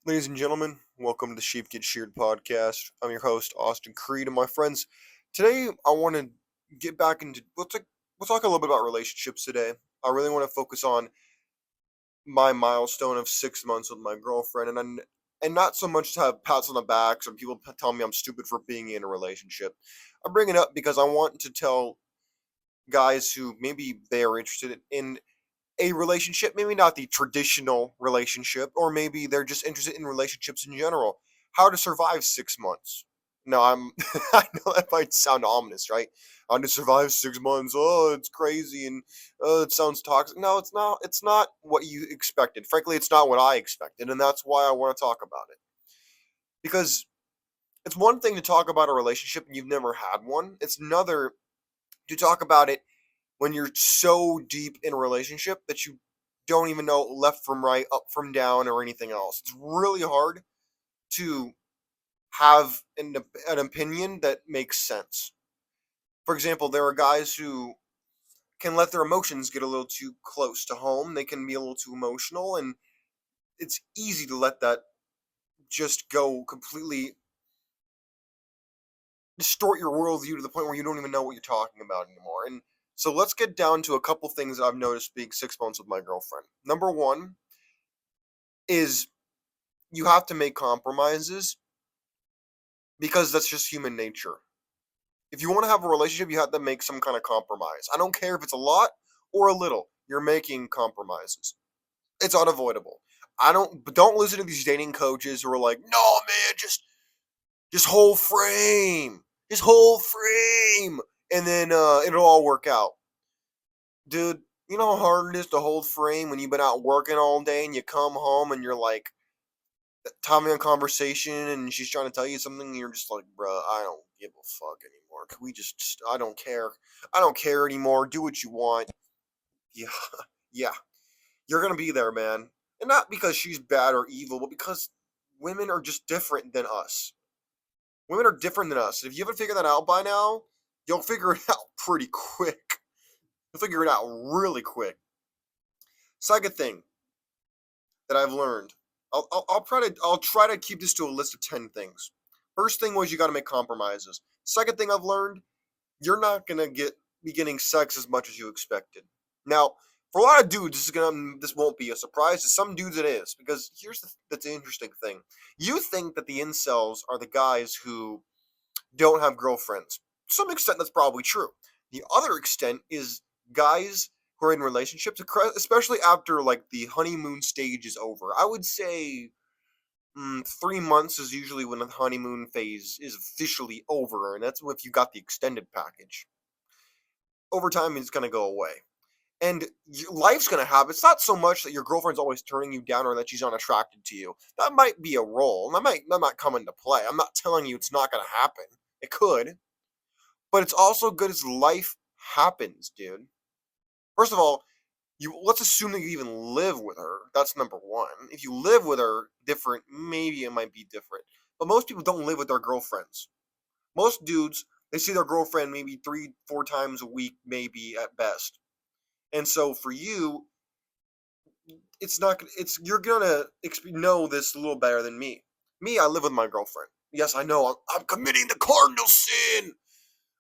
Ladies and gentlemen, welcome to the Sheep Get Sheared podcast. I'm your host, Austin Creed, and my friends. Today, I want to get back into we'll talk a little bit about relationships today. I really want to focus on my milestone of 6 months with my girlfriend, and not so much to have pats on the backs or people telling me I'm stupid for being in a relationship. I bring it up because I want to tell guys who maybe they are interested in a relationship, maybe not the traditional relationship, or maybe they're just interested in relationships in general. How to survive 6 months. No, I know that might sound ominous, right? How to survive 6 months. Oh, it's crazy and it sounds toxic. No, it's not. It's not what you expected. Frankly, it's not what I expected, and that's why I want to talk about it. Because it's one thing to talk about a relationship and you've never had one. It's another to talk about it when you're so deep in a relationship that you don't even know left from right, up from down, or anything else. It's really hard to have an opinion that makes sense. For example, there are guys who can let their emotions get a little too close to home. They can be a little too emotional, and it's easy to let that just go completely distort your worldview to the point where you don't even know what you're talking about anymore. And so let's get down to a couple things that I've noticed being 6 months with my girlfriend. Number one is you have to make compromises because that's just human nature. If you want to have a relationship, you have to make some kind of compromise. I don't care if it's a lot or a little. You're making compromises. It's unavoidable. But don't listen to these dating coaches who are like, "No, man, just whole frame. Just whole frame and then it'll all work out." Dude, you know how hard it is to hold frame when you've been out working all day and you come home and you're like having a conversation and she's trying to tell you something and you're just like, bruh, I don't give a fuck anymore. Can we I don't care. I don't care anymore. Do what you want. Yeah, yeah. You're gonna be there, man. And not because she's bad or evil, but because women are just different than us. Women are different than us. If you haven't figured that out by now, you'll figure it out pretty quick. You'll figure it out really quick. Second thing that I've learned, I'll try to keep this to a list of 10 things. First thing was you got to make compromises. Second thing I've learned, you're not gonna be getting sex as much as you expected. Now, for a lot of dudes, this won't be a surprise. To some dudes, it is because that's the interesting thing. You think that the incels are the guys who don't have girlfriends. To some extent, that's probably true. The other extent is guys who are in relationships, especially after like the honeymoon stage is over. I would say 3 months is usually when the honeymoon phase is officially over, and that's if you got the extended package. Over time, it's gonna go away, and life's gonna happen. It's not so much that your girlfriend's always turning you down or that she's unattracted to you. That might be a role. That might come into play. I'm not telling you it's not gonna happen. It could, but it's also good as life happens, dude. First of all, you let's assume that you even live with her. That's number one. If you live with her, different, maybe it might be different. But most people don't live with their girlfriends. Most dudes, they see their girlfriend maybe 3, 4 times a week, maybe at best. And so for you, it's not. It's you're gonna know this a little better than me. Me, I live with my girlfriend. Yes, I know. I'm committing the cardinal sin.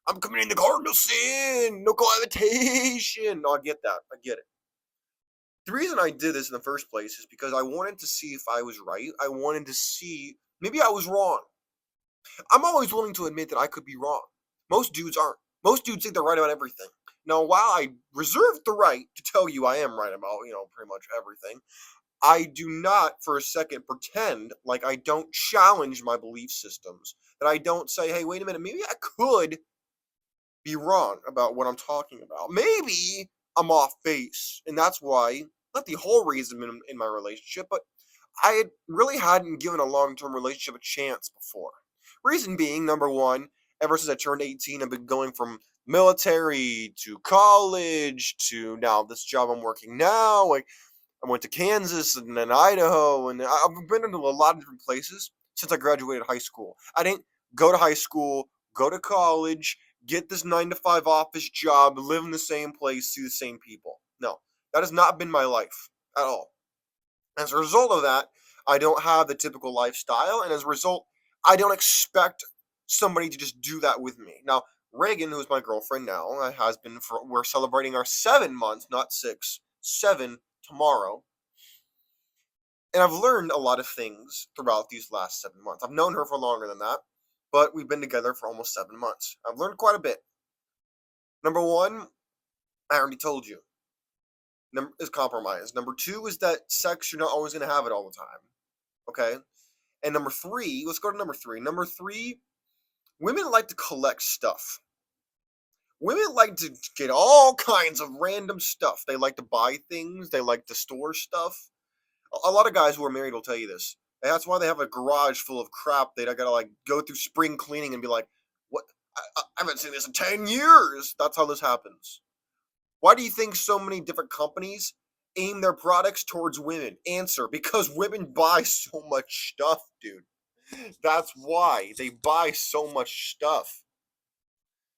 I'm committing the cardinal sin. No cohabitation. No, I get that. I get it. The reason I did this in the first place is because I wanted to see if I was right. I wanted to see maybe I was wrong. I'm always willing to admit that I could be wrong. Most dudes aren't. Most dudes think they're right about everything. Now, while I reserve the right to tell you I am right about, pretty much everything, I do not for a second pretend like I don't challenge my belief systems. That I don't say, hey, wait a minute, maybe I could be wrong about what I'm talking about. Maybe I'm off base, and that's why, not the whole reason in my relationship, but really hadn't given a long-term relationship a chance before. Reason being, number one, ever since I turned 18, I've been going from military to college to now this job I'm working now. Like I went to Kansas and then Idaho, and I've been into a lot of different places since I graduated high school. I didn't go to high school, go to college, get this 9 to 5 office job, live in the same place, see the same people. No, that has not been my life at all. As a result of that, I don't have the typical lifestyle, and as a result, I don't expect somebody to just do that with me. Now, Reagan, who's my girlfriend now, has been for, we're celebrating our 7 months, not 6, 7 tomorrow. And I've learned a lot of things throughout these last 7 months. I've known her for longer than that, but we've been together for almost 7 months. I've learned quite a bit. Number one, I already told you, is compromise. Number two is that sex, you're not always going to have it all the time. Okay? And number three, let's go to number three. Number three, women like to collect stuff. Women like to get all kinds of random stuff. They like to buy things. They like to store stuff. A lot of guys who are married will tell you this. And that's why they have a garage full of crap. They gotta like go through spring cleaning and be like, "What? I haven't seen this in 10 years." That's how this happens. Why do you think so many different companies aim their products towards women? Answer: because women buy so much stuff, dude. That's why they buy so much stuff.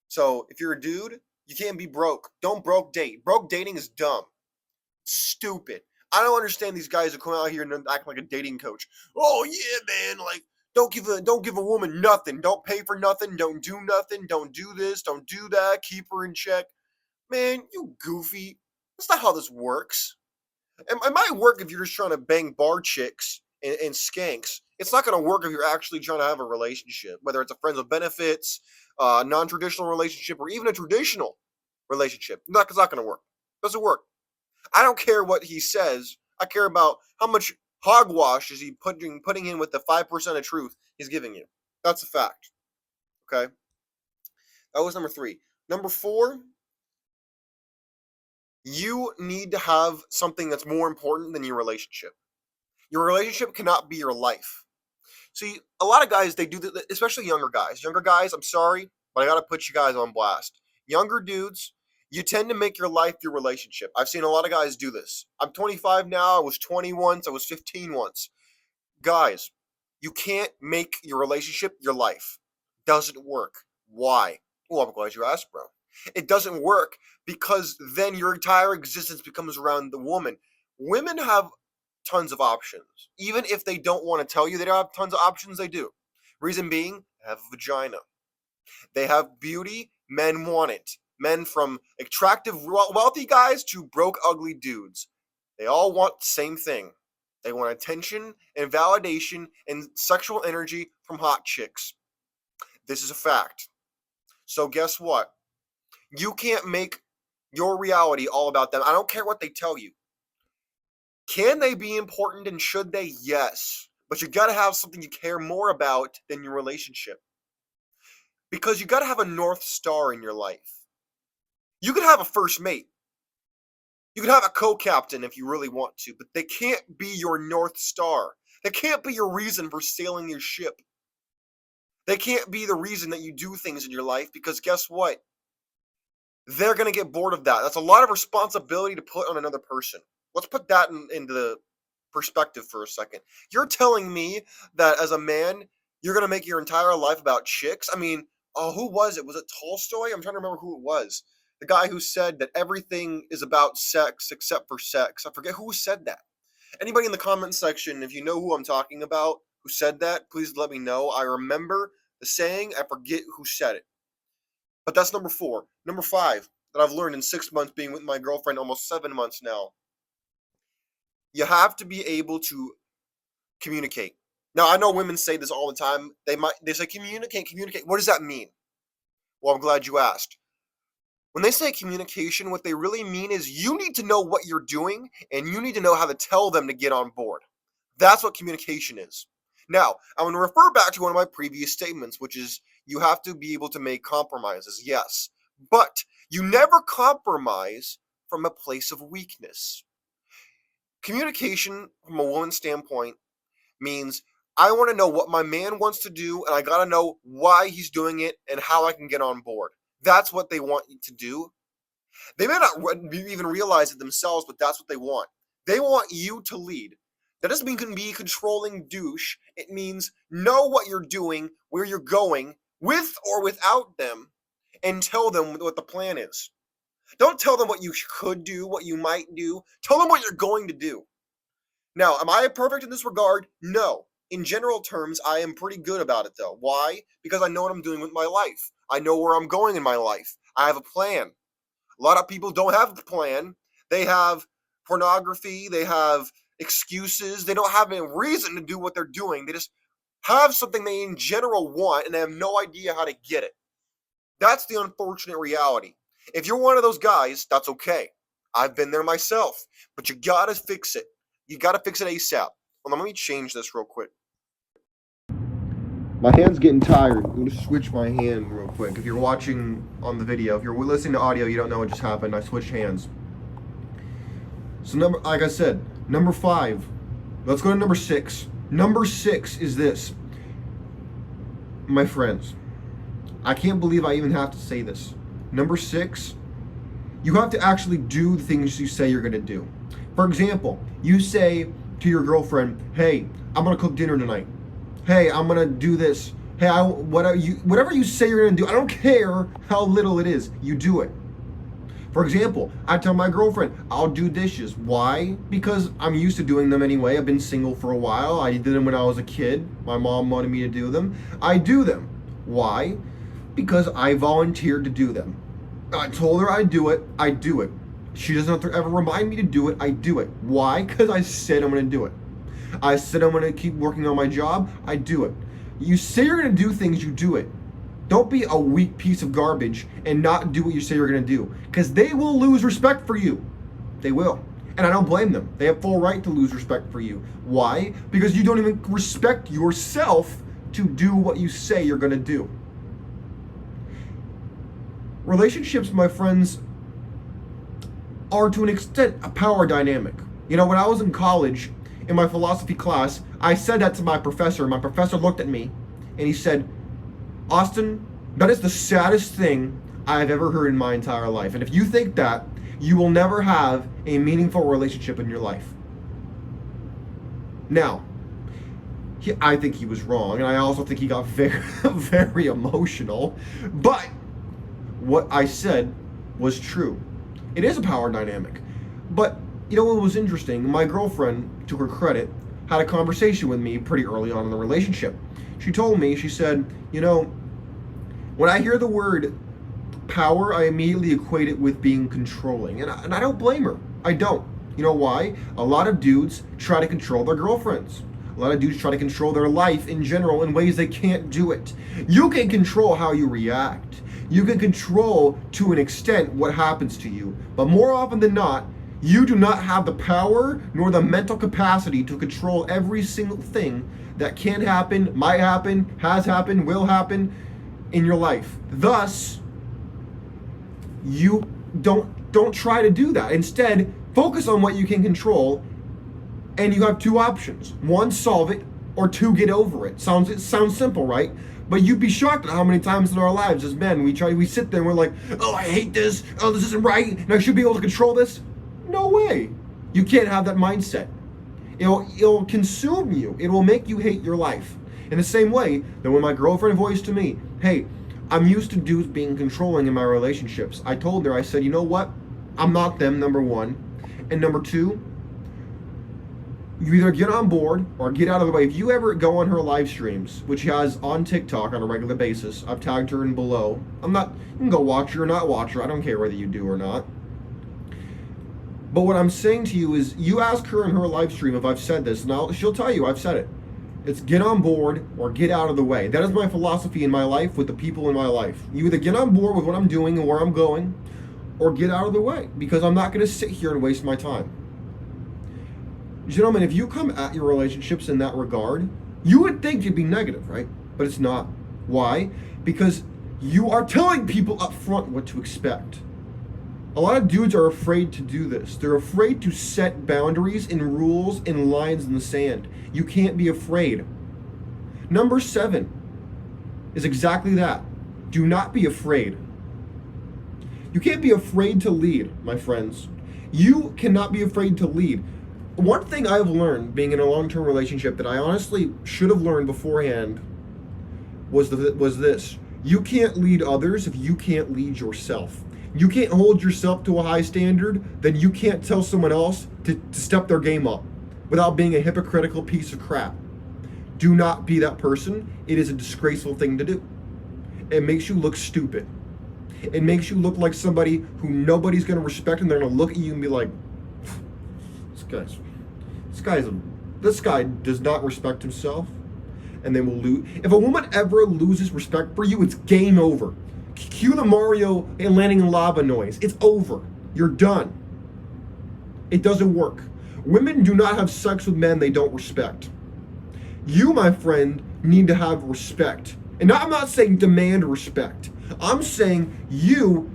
So if you're a dude, you can't be broke. Don't broke date. Broke dating is dumb. Stupid. I don't understand these guys who come out here and act like a dating coach. Oh yeah, man, like don't give a woman nothing. Don't pay for nothing. Don't do nothing. Don't do this. Don't do that. Keep her in check. Man, you goofy. That's not how this works. It might work if you're just trying to bang bar chicks and skanks. It's not going to work if you're actually trying to have a relationship, whether it's a friends with benefits, non-traditional relationship, or even a traditional relationship. It's not going to work. It doesn't work. I don't care what he says. I care about how much hogwash is he putting in with the 5% of truth he's giving you. That's a fact. Okay? That was number three. Number four, you need to have something that's more important than your relationship. Your relationship cannot be your life. See, a lot of guys, they do that, especially younger guys. Younger guys, I'm sorry, but I got to put you guys on blast. Younger dudes, you tend to make your life your relationship. I've seen a lot of guys do this. I'm 25 now. I was 20 once. I was 15 once. Guys, you can't make your relationship your life. Doesn't work. Why? Well, I'm glad you asked, bro. It doesn't work because then your entire existence becomes around the woman. Women have tons of options. Even if they don't want to tell you they don't have tons of options, they do. Reason being, they have a vagina. They have beauty. Men want it. Men from attractive, wealthy guys to broke, ugly dudes. They all want the same thing. They want attention and validation and sexual energy from hot chicks. This is a fact. So guess what? You can't make your reality all about them. I don't care what they tell you. Can they be important and should they? Yes. But you gotta have something you care more about than your relationship. Because you gotta have a North Star in your life. You could have a first mate. You could have a co-captain if you really want to, but they can't be your North Star. They can't be your reason for sailing your ship. They can't be the reason that you do things in your life because guess what? They're going to get bored of that. That's a lot of responsibility to put on another person. Let's put that into the perspective for a second. You're telling me that as a man, you're going to make your entire life about chicks? I mean, who was it? Was it Tolstoy? I'm trying to remember who it was. The guy who said that everything is about sex except for sex. I forget who said that. Anybody in the comment section, if you know who I'm talking about, who said that, please let me know. I remember the saying. I forget who said it. But that's number four. Number five that I've learned in 6 months being with my girlfriend, almost 7 months now. You have to be able to communicate. Now, I know women say this all the time. They say communicate, communicate. What does that mean? Well, I'm glad you asked. When they say communication, what they really mean is you need to know what you're doing and you need to know how to tell them to get on board. That's what communication is. Now, I want to refer back to one of my previous statements, which is you have to be able to make compromises, yes. But you never compromise from a place of weakness. Communication, from a woman's standpoint, means I want to know what my man wants to do and I got to know why he's doing it and how I can get on board. That's what they want you to do. They may not even realize it themselves, but that's what they want. They want you to lead. That doesn't mean you can be a controlling douche. It means know what you're doing, where you're going, with or without them, and tell them what the plan is. Don't tell them what you could do, what you might do. Tell them what you're going to do. Now, am I perfect in this regard? No. In general terms, I am pretty good about it though. Why? Because I know what I'm doing with my life. I know where I'm going in my life. I have a plan. A lot of people don't have a plan. They have pornography, they have excuses, they don't have any reason to do what they're doing. They just have something they in general want and they have no idea how to get it. That's the unfortunate reality. If you're one of those guys, that's okay. I've been there myself, but you gotta fix it. You gotta fix it ASAP. Well, let me change this real quick. My hand's getting tired. I'm gonna switch my hand real quick. If you're watching on the video, if you're listening to audio, you don't know what just happened. I switched hands. So like I said, number 5. Let's go to number 6. Number 6 is this. My friends, I can't believe I even have to say this. Number 6, you have to actually do the things you say you're gonna do. For example, you say to your girlfriend, hey, I'm gonna cook dinner tonight. Hey, I'm gonna do this. Hey, whatever you say you're gonna do, I don't care how little it is, you do it. For example, I tell my girlfriend, I'll do dishes. Why? Because I'm used to doing them anyway. I've been single for a while. I did them when I was a kid. My mom wanted me to do them. I do them. Why? Because I volunteered to do them. I told her I'd do it. I do it. She doesn't have to ever remind me to do it. I do it. Why? Because I said I'm going to do it. I said I'm going to keep working on my job. I do it. You say you're going to do things, you do it. Don't be a weak piece of garbage and not do what you say you're going to do. Because they will lose respect for you. They will. And I don't blame them. They have full right to lose respect for you. Why? Because you don't even respect yourself to do what you say you're going to do. Relationships, my friends, are to an extent a power dynamic. You know, when I was in college, in my philosophy class, I said that to my professor. My professor looked at me and he said, Austin, that is the saddest thing I've ever heard in my entire life. And if you think that, you will never have a meaningful relationship in your life. Now, I think he was wrong, and I also think he got very, very emotional. But what I said was true. It is a power dynamic. But, you know what was interesting? My girlfriend, to her credit, had a conversation with me pretty early on in the relationship. She told me, she said, you know, when I hear the word power, I immediately equate it with being controlling. And I don't blame her. I don't. You know why? A lot of dudes try to control their girlfriends. A lot of dudes try to control their life in general in ways they can't do it. You can control how you react. You can control, to an extent, what happens to you. But more often than not, you do not have the power nor the mental capacity to control every single thing that can happen, might happen, has happened, will happen in your life. Thus, you don't try to do that. Instead, focus on what you can control, and you have 2 options. 1, solve it, or 2, get over it. It sounds simple, right? But you'd be shocked at how many times in our lives as men we sit there and we're like, oh, I hate this, oh, this isn't right, and I should be able to control this. No way. You can't have that mindset. It'll consume you. It will make you hate your life. In the same way that when my girlfriend voiced to me, hey, I'm used to dudes being controlling in my relationships. I told her, I said, you know what? I'm not them, number 1. And number 2, you either get on board or get out of the way. If you ever go on her live streams, which she has on TikTok on a regular basis, I've tagged her in below. You can go watch her or not watch her. I don't care whether you do or not. But what I'm saying to you is, you ask her in her live stream if I've said this, and she'll tell you I've said it. It's get on board or get out of the way. That is my philosophy in my life with the people in my life. You either get on board with what I'm doing and where I'm going, or get out of the way, because I'm not going to sit here and waste my time. Gentlemen, if you come at your relationships in that regard, you would think it'd be negative, right? But it's not. Why? Because you are telling people up front what to expect. A lot of dudes are afraid to do this. They're afraid to set boundaries and rules and lines in the sand. You can't be afraid. Number 7 is exactly that. Do not be afraid. You can't be afraid to lead, my friends. You cannot be afraid to lead. One thing I've learned being in a long-term relationship that I honestly should have learned beforehand was this. You can't lead others if you can't lead yourself. You can't hold yourself to a high standard, then you can't tell someone else to step their game up. without being a hypocritical piece of crap. Do not be that person. It is a disgraceful thing to do. It makes you look stupid. It makes you look like somebody who nobody's going to respect, and they're going to look at you and be like, this guy does not respect himself, and they will lose. If a woman ever loses respect for you, it's game over. Cue the Mario and landing in lava noise. It's over. You're done. It doesn't work. Women do not have sex with men they don't respect. You, my friend, need to have respect. And I'm not saying demand respect. I'm saying you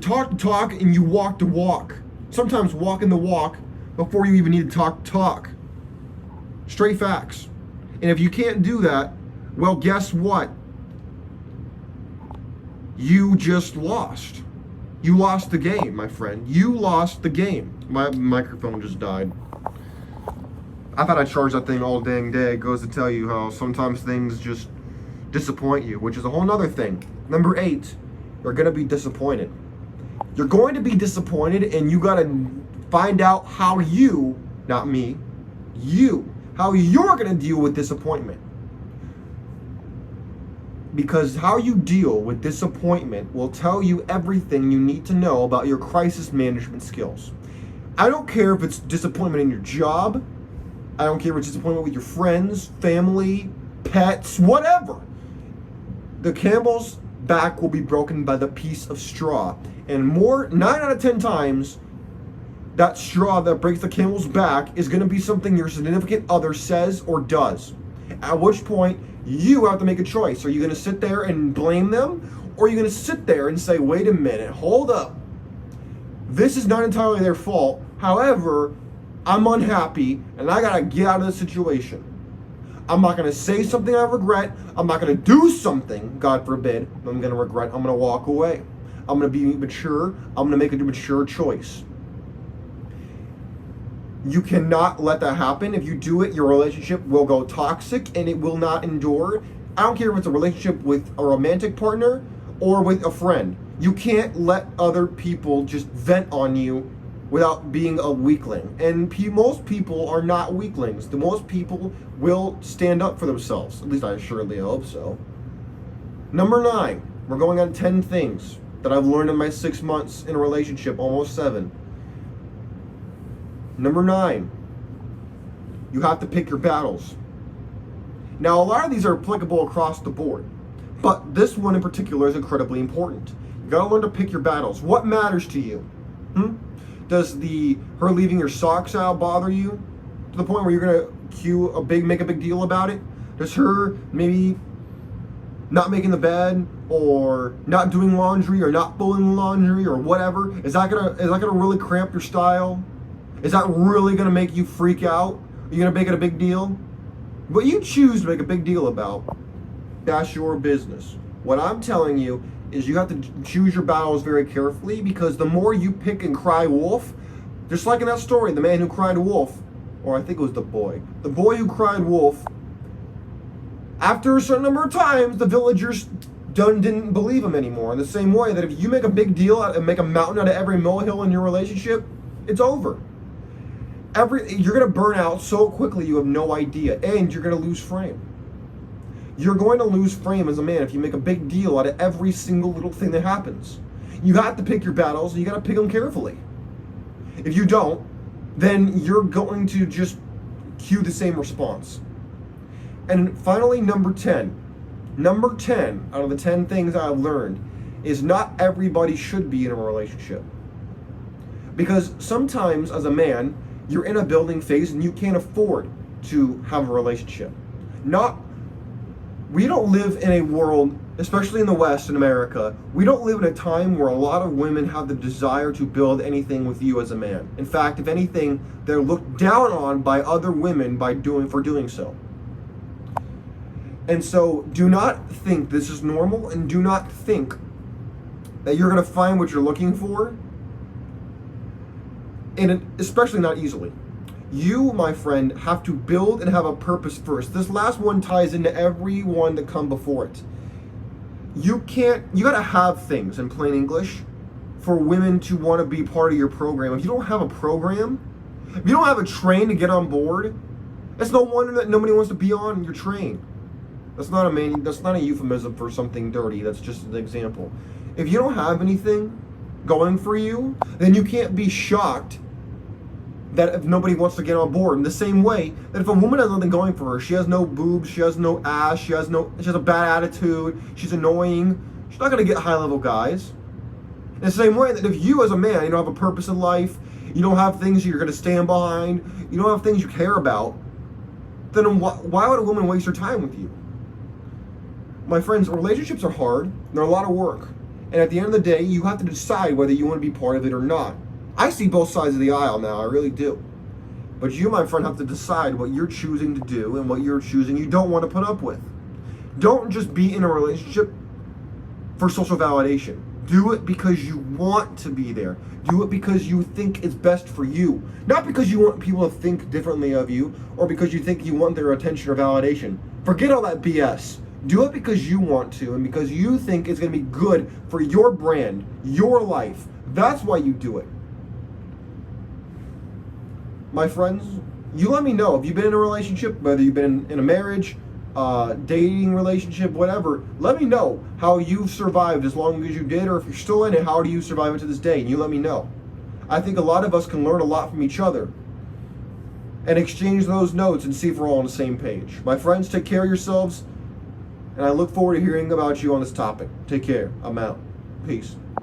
talk the talk and you walk the walk. Sometimes walking the walk before you even need to talk the talk. Straight facts. And if you can't do that, well, guess what? You just lost. You lost the game, my friend. You lost the game. My microphone just died. I thought I charged that thing all dang day. It goes to tell you how sometimes things just disappoint you, which is a whole nother thing. Number 8, you're going to be disappointed. You're going to be disappointed, and you got to find out how you, not me, you, how you're going to deal with disappointment. Because how you deal with disappointment will tell you everything you need to know about your crisis management skills. I don't care if it's disappointment in your job. I don't care if it's disappointment with your friends, family, pets, whatever. The camel's back will be broken by the piece of straw. And 9 out of 10 times, that straw that breaks the camel's back is going to be something your significant other says or does. At which point, you have to make a choice. Are you going to sit there and blame them? Or are you going to sit there and say, wait a minute, hold up. This is not entirely their fault. However, I'm unhappy and I got to get out of the situation. I'm not going to say something I regret. I'm not going to do something, God forbid, I'm going to regret. I'm going to walk away. I'm going to be mature. I'm going to make a mature choice. You cannot let that happen. If you do it, your relationship will go toxic and it will not endure. I don't care if it's a relationship with a romantic partner or with a friend. You can't let other people just vent on you without being a weakling. And most people are not weaklings. Most people will stand up for themselves. At least I surely hope so. Number 9, we're going on 10 things that I've learned in my 6 months in a relationship, almost 7. Number 9, you have to pick your battles. Now, a lot of these are applicable across the board, but this one in particular is incredibly important. You gotta learn to pick your battles. What matters to you? Does her leaving your socks out bother you to the point where you're gonna make a big deal about it? Does her maybe not making the bed or not doing laundry or not folding laundry or whatever? Is that gonna really cramp your style? Is that really going to make you freak out? Are you going to make it a big deal? What you choose to make a big deal about, that's your business. What I'm telling you is you have to choose your battles very carefully, because the more you pick and cry wolf, just like in that story, the man who cried wolf, or I think it was the boy who cried wolf, after a certain number of times, the villagers didn't believe him anymore. In the same way that if you make a big deal and make a mountain out of every molehill in your relationship, it's over. You're going to burn out so quickly you have no idea, and you're going to lose frame. You're going to lose frame as a man if you make a big deal out of every single little thing that happens. You have to pick your battles, and you got to pick them carefully. If you don't, then you're going to just cue the same response. And finally, number 10. Number 10 out of the 10 things I've learned is not everybody should be in a relationship. Because sometimes as a man, you're in a building phase and you can't afford to have a relationship. We don't live in a world, especially in the West, in America, we don't live in a time where a lot of women have the desire to build anything with you as a man. In fact, if anything, they're looked down on by other women for doing so. And so do not think this is normal, and do not think that you're going to find what you're looking for, and especially not easily. You, my friend, have to build and have a purpose first. This last one ties into every one that come before it. You gotta have things, in plain English, for women to want to be part of your program. If you don't have a program, If you don't have a train to get on board, it's no wonder that nobody wants to be on your train. That's not a euphemism for something dirty. That's just an example. If you don't have anything going for you, then you can't be shocked that if nobody wants to get on board. In the same way that if a woman has nothing going for her, she has no boobs, she has no ass, she has a bad attitude, she's annoying, she's not gonna get high level guys. In the same way that if you as a man, you don't have a purpose in life, you don't have things you're gonna stand behind, you don't have things you care about, then why would a woman waste her time with you? My friends, relationships are hard, they're a lot of work. And at the end of the day, you have to decide whether you want to be part of it or not. I see both sides of the aisle now, I really do. But you, my friend, have to decide what you're choosing to do and what you're choosing you don't want to put up with. Don't just be in a relationship for social validation. Do it because you want to be there. Do it because you think it's best for you. Not because you want people to think differently of you or because you think you want their attention or validation. Forget all that BS. Do it because you want to and because you think it's going to be good for your brand, your life. That's why you do it. My friends, you let me know if you've been in a relationship, whether you've been in a marriage, dating relationship, whatever. Let me know how you've survived as long as you did, or if you're still in it, how do you survive it to this day? And you let me know. I think a lot of us can learn a lot from each other and exchange those notes and see if we're all on the same page. My friends, take care of yourselves. And I look forward to hearing about you on this topic. Take care. I'm out. Peace.